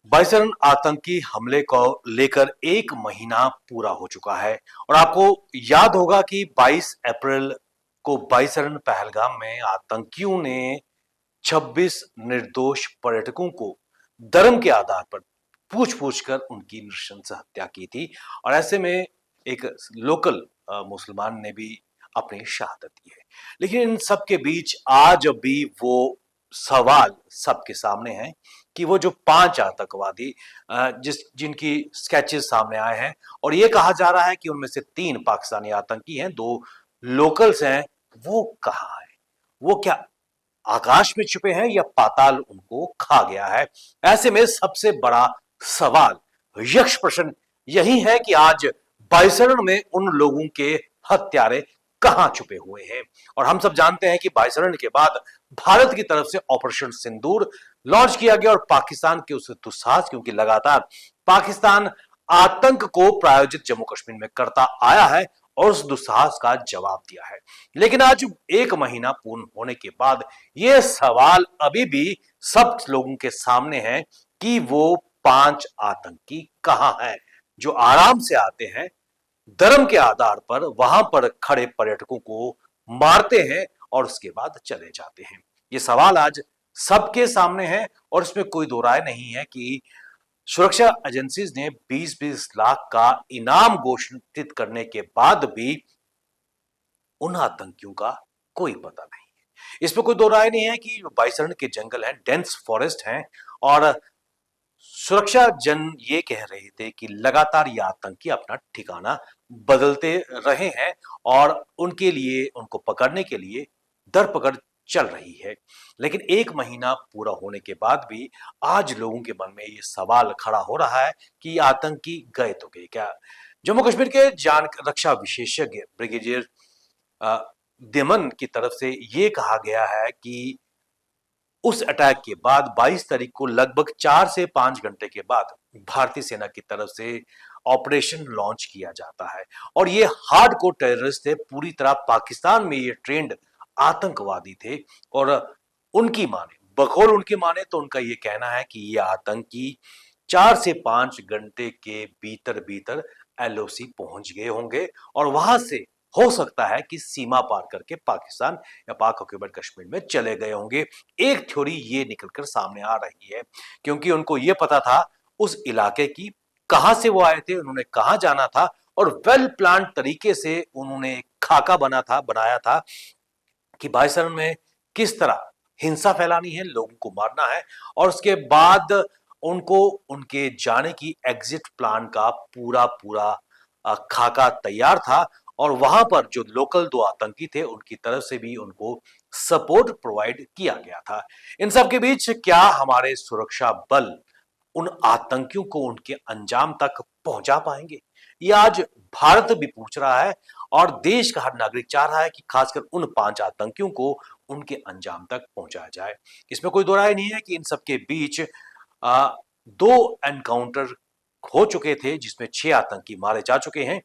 Bison आतंकी हमले को लेकर एक महीना पूरा हो चुका है और आपको याद होगा कि 22 अप्रैल को बाइसन पहलगाम में आतंकियों ने 26 निर्दोष पर्यटकों को धर्म के आधार पर पूछ पूछ कर उनकी नृशंस हत्या की थी। और ऐसे में एक लोकल मुसलमान ने भी अपनी शहादत दी है। लेकिन इन सब के बीच आज भी वो सवाल सबके सामने है कि वो जो 5 आतंकवादी जिनकी स्केचेस सामने आए हैं और ये कहा जा रहा है कि उनमें से 3 पाकिस्तानी आतंकी हैं, 2 लोकल्स हैं, वो कहाँ हैं? वो क्या आकाश में छुपे हैं या पाताल उनको खा गया है? ऐसे में सबसे बड़ा सवाल, यक्ष प्रश्न यही है कि आज बाइसरण में उन लोगों के हत्यारे कहां छुपे हुए हैं। और हम सब जानते हैं कि बाइसरण के बाद भारत की तरफ से ऑपरेशन सिंदूर लॉन्च किया गया और पाकिस्तान के उस दुस्साहस, क्योंकि लगातार पाकिस्तान आतंक को प्रायोजित जम्मू कश्मीर में करता आया है और उस दुस्साहस का जवाब दिया है। लेकिन आज एक महीना पूर्ण होने के बाद यह सवाल अभी भी सब लोगों के सामने है कि वो 5 आतंकी कहां हैं जो आराम से आते हैं, धर्म के आधार पर वहां पर खड़े पर्यटकों को मारते हैं और उसके बाद चले जाते हैं। ये सवाल आज सबके सामने है और इसमें कोई दो राय नहीं है कि सुरक्षा एजेंसीज ने 20-20 लाख का इनाम घोषित करने के बाद भी उन आतंकियों का कोई पता नहीं है। इसमें कोई दो राय नहीं है कि बाइसरण के जंगल हैं, डेंस फॉरेस्ट हैं और सुरक्षा जन ये कह रहे थे कि लगातार ये आतंकी अपना ठिकाना बदलते रहे हैं और उनके लिए, उनको पकड़ने के लिए धरपकड़ चल रही है। लेकिन एक महीना पूरा होने के बाद भी आज लोगों के मन में ये सवाल खड़ा हो रहा है कि ये आतंकी गए तो गए क्या? जम्मू कश्मीर के जान रक्षा विशेषज्ञ ब्रिगेडियर दिमन की तरफ से ये कहा गया है कि उस अटैक के बाद 22 तारीख को लगभग 4 से 5 घंटे के बाद भारतीय सेना की तरफ से ऑपरेशन लॉन्च किया जाता है और ये हार्डकोर टेररिस्ट थे, पूरी तरह पाकिस्तान में ये ट्रेंड आतंकवादी थे। और उनकी माने, बकौल उनकी माने तो उनका ये कहना है कि ये आतंकी 4 से 5 घंटे के भीतर भीतर एलओसी पहुंच गए होंगे और वहां से हो सकता है कि सीमा पार करके पाकिस्तान या पाक ऑक्यूपाइड कश्मीर में चले गए होंगे। एक थ्योरी ये निकलकर सामने आ रही है क्योंकि उनको ये पता था उस इलाके की, कहां से वो आए थे, उन्होंने कहां जाना था और वेल प्लान तरीके से उन्होंने खाका बनाया था कि बाइसन में किस तरह हिंसा फैलानी है, लोगों को मारना है और उसके बाद उनको उनके जाने की एग्जिट प्लान का पूरा पूरा खाका तैयार था। और वहां पर जो लोकल 2 आतंकी थे उनकी तरफ से भी उनको सपोर्ट प्रोवाइड किया गया था। इन सब के बीच क्या हमारे सुरक्षा बल उन आतंकियों को उनके अंजाम तक पहुंचा पाएंगे? ये आज भारत भी पूछ रहा है और देश का हर नागरिक चाह रहा है कि खासकर उन 5 आतंकियों को उनके अंजाम तक पहुंचाया जाए। इसमें कोई दो राय नहीं है कि इन सबके बीच 2 एनकाउंटर हो चुके थे जिसमें 6 आतंकी मारे जा चुके हैं।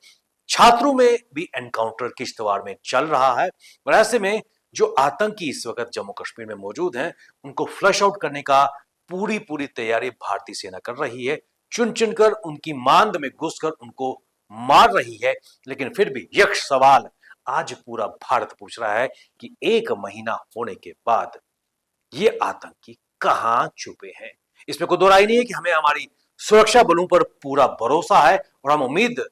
छात्रों में भी एनकाउंटर किश्तवाड़ में चल रहा है और ऐसे में जो आतंकी इस वक्त जम्मू कश्मीर में मौजूद हैं उनको फ्लश आउट करने का पूरी पूरी तैयारी भारतीय सेना कर रही है, चुन चुनकर उनकी मांद में घुसकर उनको मार रही है। लेकिन फिर भी यक्ष सवाल आज पूरा भारत पूछ रहा है कि एक महीना होने के बाद ये आतंकी कहां छुपे हैं? इसमें कोई दो राय नहीं है कि हमें हमारी सुरक्षा बलों पर पूरा भरोसा है और हम उम्मीद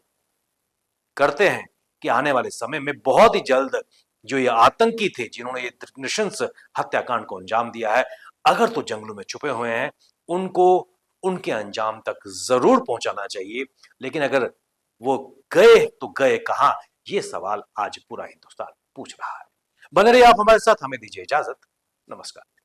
करते हैं कि आने वाले समय में बहुत ही जल्द जो ये आतंकी थे जिन्होंने ये नृशंस हत्याकांड को अंजाम दिया है, अगर तो जंगलों में छुपे हुए हैं, उनको उनके अंजाम तक जरूर पहुंचाना चाहिए। लेकिन अगर वो गए तो गए कहां? ये सवाल आज पूरा हिंदुस्तान पूछ रहा है। बने रहिए आप हमारे साथ, हमें दीजिए इजाजत। नमस्कार।